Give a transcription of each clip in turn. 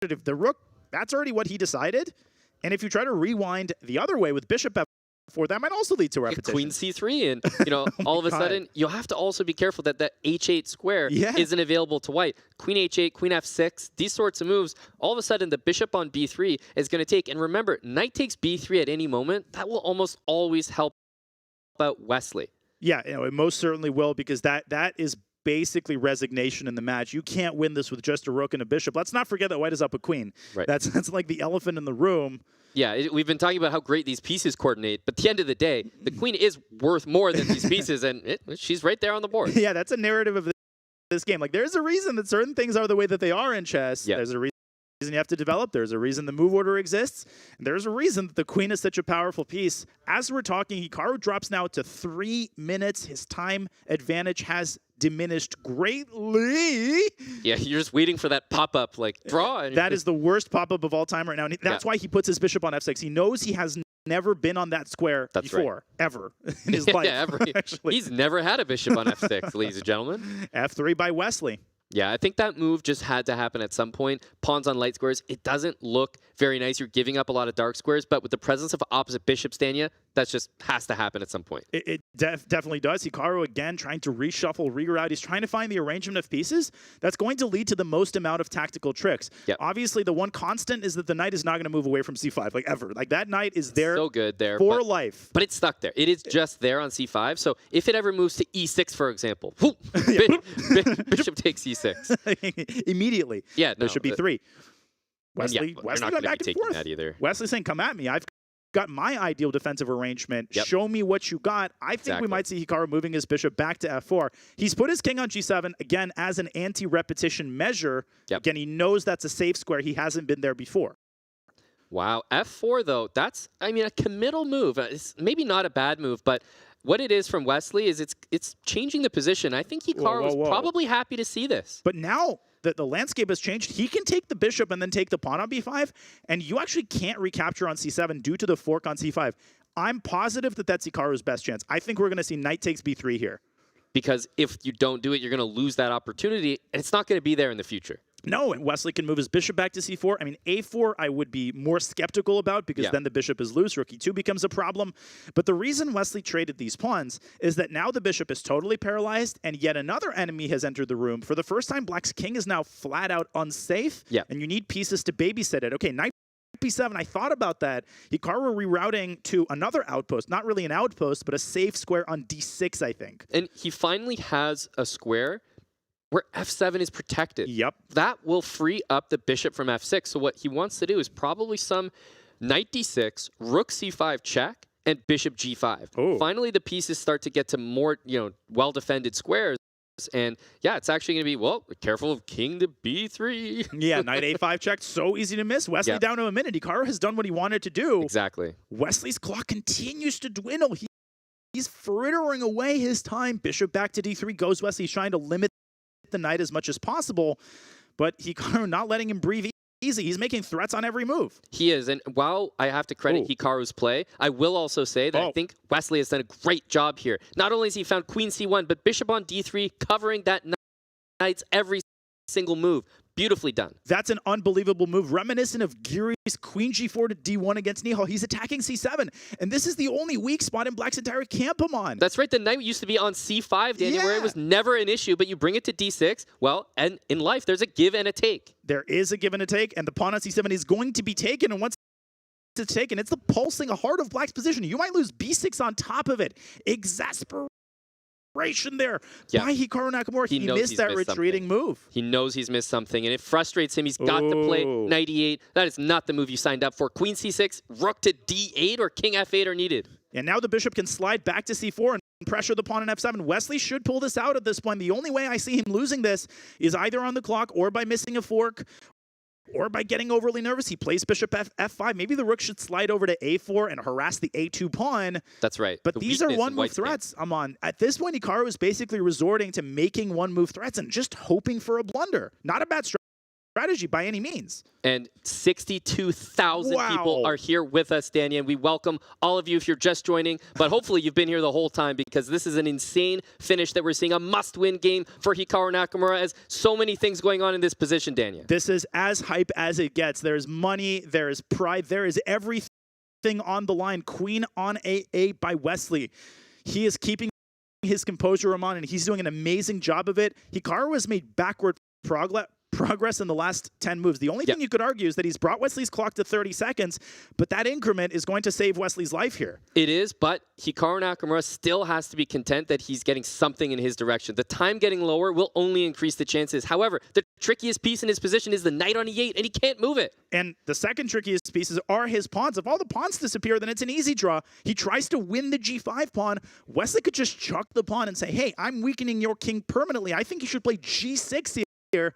If the rook, that's already what he decided. And if you try to rewind the other way with bishop f4, that might also lead to repetition. Queen c3, and all of a sudden, you'll have to also be careful that that h8 square isn't available to white. Queen h8, queen f6, these sorts of moves, all of a sudden the bishop on b3 is going to take. And remember, knight takes b3 at any moment. That will almost always help out Wesley. Yeah, it most certainly will, because that is basically resignation in the match. You can't win this with just a rook and a bishop. Let's not forget that white is up a queen. Right. That's like the elephant in the room. Yeah, we've been talking about how great these pieces coordinate, but at the end of the day, the queen is worth more than these pieces, and she's right there on the board. Yeah, that's a narrative of this game. Like, there's a reason that certain things are the way that they are in chess. Yeah. There's a reason you have to develop. There's a reason the move order exists. And there's a reason that the queen is such a powerful piece. As we're talking, Hikaru drops now to 3 minutes. His time advantage has diminished greatly. Yeah, you're just waiting for that pop-up, like, draw. That is the worst pop-up of all time right now. And that's why he puts his bishop on f6. He knows he has never been on that square before, ever in his life. Yeah, ever. Actually. He's never had a bishop on f6, ladies and gentlemen. f3 by Wesley. Yeah, I think that move just had to happen at some point. Pawns on light squares, it doesn't look very nice. You're giving up a lot of dark squares, but with the presence of opposite bishop, Stania, that just has to happen at some point. It definitely does. Hikaru, again, trying to reshuffle, reroute. He's trying to find the arrangement of pieces that's going to lead to the most amount of tactical tricks. Yep. Obviously, the one constant is that the knight is not going to move away from c5, like, ever. Like, that knight is there, so good there for life. But it's stuck there. It is just there on c5, so if it ever moves to e6, for example, bishop takes e6. Immediately. Yeah, no, bishop b3. Wesley not back and forth. That either. Wesley saying, come at me. I've got my ideal defensive arrangement. Yep. Show me what you got. I think we might see Hikaru moving his bishop back to f4. He's put his king on g7, again, as an anti-repetition measure. Yep. Again, he knows that's a safe square. He hasn't been there before. Wow. f4, though, that's, I mean, a committal move. It's maybe not a bad move, but what it is from Wesley is it's changing the position. I think Hikaru was probably happy to see this. But now that the landscape has changed, he can take the bishop and then take the pawn on b5, and you actually can't recapture on c7 due to the fork on c5. I'm positive that that's Hikaru's best chance. I think we're going to see knight takes b3 here. Because if you don't do it, you're going to lose that opportunity, and it's not going to be there in the future. No, and Wesley can move his bishop back to c4. I mean, a4 I would be more skeptical about, because then the bishop is loose. Rook e2 becomes a problem. But the reason Wesley traded these pawns is that now the bishop is totally paralyzed, and yet another enemy has entered the room. For the first time, Black's king is now flat out unsafe, and you need pieces to babysit it. Okay, knight b7, I thought about that. Hikaru rerouting to another outpost. Not really an outpost, but a safe square on d6, I think. And he finally has a square where f7 is protected. Yep. That will free up the bishop from f6. So what he wants to do is probably some knight d6, rook c5 check, and bishop g5. Ooh. Finally, the pieces start to get to more, well-defended squares. And yeah, it's actually going to be, well, careful of king to b3. Yeah, knight a5 check, so easy to miss. Wesley down to a minute. Hikaru has done what he wanted to do. Exactly. Wesley's clock continues to dwindle. He's frittering away his time. Bishop back to d3 goes Wesley. He's trying to limit the knight as much as possible, but Hikaru not letting him breathe easy. He's making threats on every move. He is, and while I have to credit Hikaru's play, I will also say that I think Wesley has done a great job here. Not only has he found queen c1, but bishop on d3, covering that knight's every single move. Beautifully done. That's an unbelievable move, reminiscent of Giri's queen g4 to d1 against Nihal. He's attacking c7, and this is the only weak spot in Black's entire camp, Amon. That's right. The knight used to be on c5, Daniel, where it was never an issue, but you bring it to d6. Well, and in life, there's a give and a take. There is a give and a take, and the pawn on c7 is going to be taken, and once it's taken, it's the pulsing heart of Black's position. You might lose b6 on top of it. Exasperation there by Hikaru Nakamura. He missed that retreating move. He knows he's missed something, and it frustrates him. He's got to play knight e8. That is not the move you signed up for. Queen c6, rook to d8, or king f8 are needed. And now the bishop can slide back to c4 and pressure the pawn on f7. Wesley should pull this out at this point. The only way I see him losing this is either on the clock or by missing a fork, or by getting overly nervous. He plays bishop f5. Maybe the rook should slide over to a4 and harass the a2 pawn. That's right. But these are one-move threats, Amon. At this point, Hikaru is basically resorting to making one-move threats and just hoping for a blunder. Not a bad strategy by any means. And 62,000 people are here with us, Danny, and we welcome all of you if you're just joining. But hopefully you've been here the whole time because this is an insane finish that we're seeing, a must-win game for Hikaru Nakamura as so many things going on in this position, Daniel. This is as hype as it gets. There's money, there is pride, there is everything on the line. Queen on A8 by Wesley. He is keeping his composure, Ramon, and he's doing an amazing job of it. Hikaru has made backward progress in the last 10 moves. The only thing you could argue is that he's brought Wesley's clock to 30 seconds, but that increment is going to save Wesley's life here. It is, but Hikaru Nakamura still has to be content that he's getting something in his direction. The time getting lower will only increase the chances. However, the trickiest piece in his position is the knight on E8, and he can't move it. And the second trickiest pieces are his pawns. If all the pawns disappear, then it's an easy draw. He tries to win the G5 pawn. Wesley could just chuck the pawn and say, hey, I'm weakening your king permanently. I think you should play G6 here.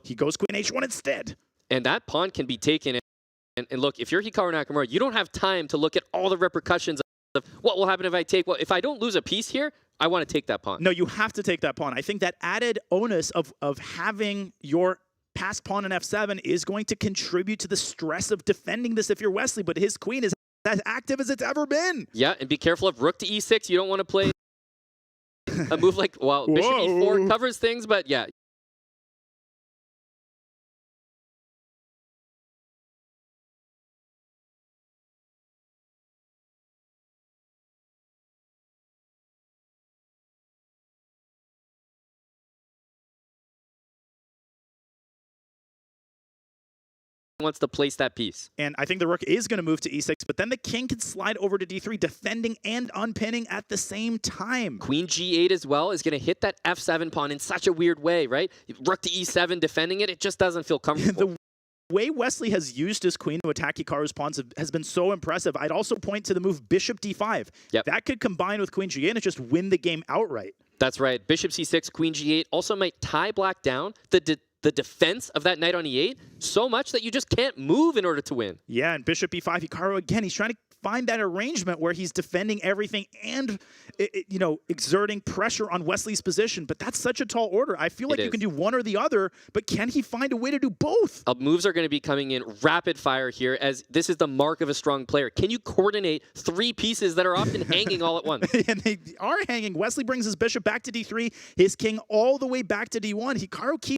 He goes Queen H1 instead. And that pawn can be taken. And look, if you're Hikaru Nakamura, you don't have time to look at all the repercussions of what will happen if I take. Well, if I don't lose a piece here, I want to take that pawn. No, you have to take that pawn. I think that added onus of having your passed pawn in F7 is going to contribute to the stress of defending this if you're Wesley, but his queen is as active as it's ever been. Yeah, and be careful of rook to E6. You don't want to play a move like, well, bishop E4 covers things, but yeah. Wants to place that piece. And I think the rook is going to move to E6, but then the king can slide over to D3, defending and unpinning at the same time. Queen G8 as well is going to hit that F7 pawn in such a weird way, right? Rook to E7, defending it, it just doesn't feel comfortable. The way Wesley has used his queen to attack Hikaru's pawns has been so impressive. I'd also point to the move Bishop D5. Yep. That could combine with Queen G8 and just win the game outright. That's right. Bishop C6, Queen G8 also might tie black down the defense of that knight on E8 so much that you just can't move in order to win. Yeah, and Bishop E5, Hikaru again, he's trying to find that arrangement where he's defending everything and, you know, exerting pressure on Wesley's position. But that's such a tall order. I feel like you can do one or the other, but can he find a way to do both? Moves are going to be coming in rapid fire here, as this is the mark of a strong player. Can you coordinate three pieces that are often hanging all at once? And they are hanging. Wesley brings his bishop back to D3, his king all the way back to D1. Hikaru keeps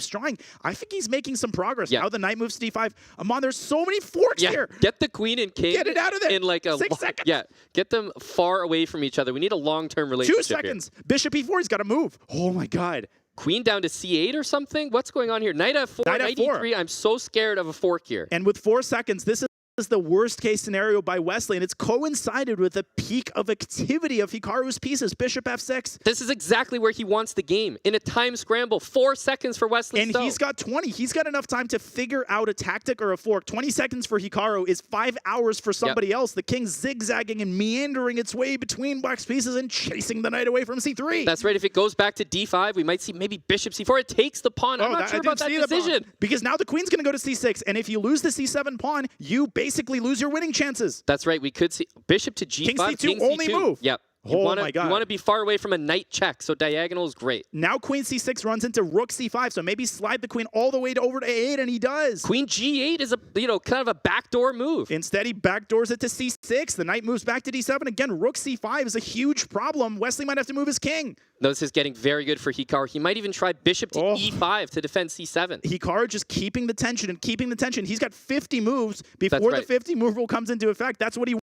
trying. I think he's making some progress. Now the knight moves to D5. Amon, there's so many forks here. Get the queen and king. Get it out of there. In like a 6 seconds. Yeah, get them far away from each other. We need a long-term relationship 2 seconds. Here. Bishop E4, he's got to move. Oh my God. Queen down to C8 or something? What's going on here? Knight F4, knight E3. I'm so scared of a fork here. And with 4 seconds, this is the worst case scenario by Wesley, and it's coincided with the peak of activity of Hikaru's pieces. Bishop F6. This is exactly where he wants the game. In a time scramble, 4 seconds for Wesley. And he's got 20. He's got enough time to figure out a tactic or a fork. 20 seconds for Hikaru is 5 hours for somebody else. The king zigzagging and meandering its way between black's pieces and chasing the knight away from C3. That's right. If it goes back to D5, we might see maybe Bishop C4. It takes the pawn. I'm not sure about that decision. Because now the queen's going to go to C6, and if you lose the C7 pawn, you basically lose your winning chances. That's right. We could see Bishop to G5. King C2 only move. Yep. You want to be far away from a knight check, so diagonal is great. Now Queen C6 runs into Rook C5, so maybe slide the queen all the way over to A8, and he does. Queen G8 is a kind of a backdoor move. Instead, he backdoors it to C6. The knight moves back to D7. Again, Rook C5 is a huge problem. Wesley might have to move his king. No, this is getting very good for Hikaru. He might even try Bishop to E5 to defend C7. Hikaru just keeping the tension and keeping the tension. He's got 50 moves before the 50 move rule comes into effect. That's what he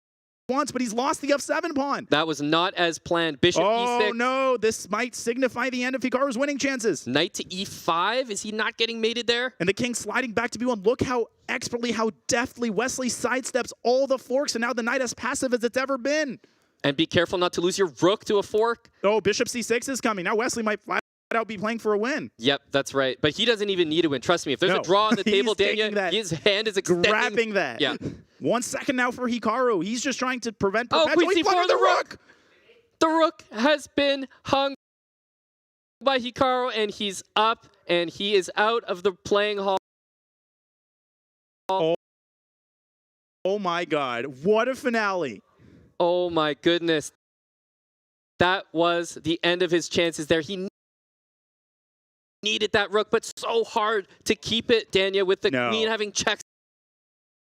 wants, but he's lost the F7 pawn. That was not as planned. Bishop E6. Oh no, this might signify the end of Hikaru's winning chances. Knight to E5. Is he not getting mated there? And the king sliding back to B1. Look how expertly, how deftly Wesley sidesteps all the forks, and now the knight as passive as it's ever been. And be careful not to lose your rook to a fork. Oh, Bishop C6 is coming. Now Wesley might flat out be playing for a win. Yep, that's right. But he doesn't even need to win. Trust me, if there's a draw on the table, Daniel, his hand is extending. Grabbing that. Yeah. 1 second now for Hikaru. He's just trying to prevent perpetual. Oh, Queen C4, the rook! The rook has been hung by Hikaru, and he's up, and he is out of the playing hall. Oh my God, what a finale. Oh my goodness. That was the end of his chances there. He needed that rook, but so hard to keep it, Danya, with the queen having checks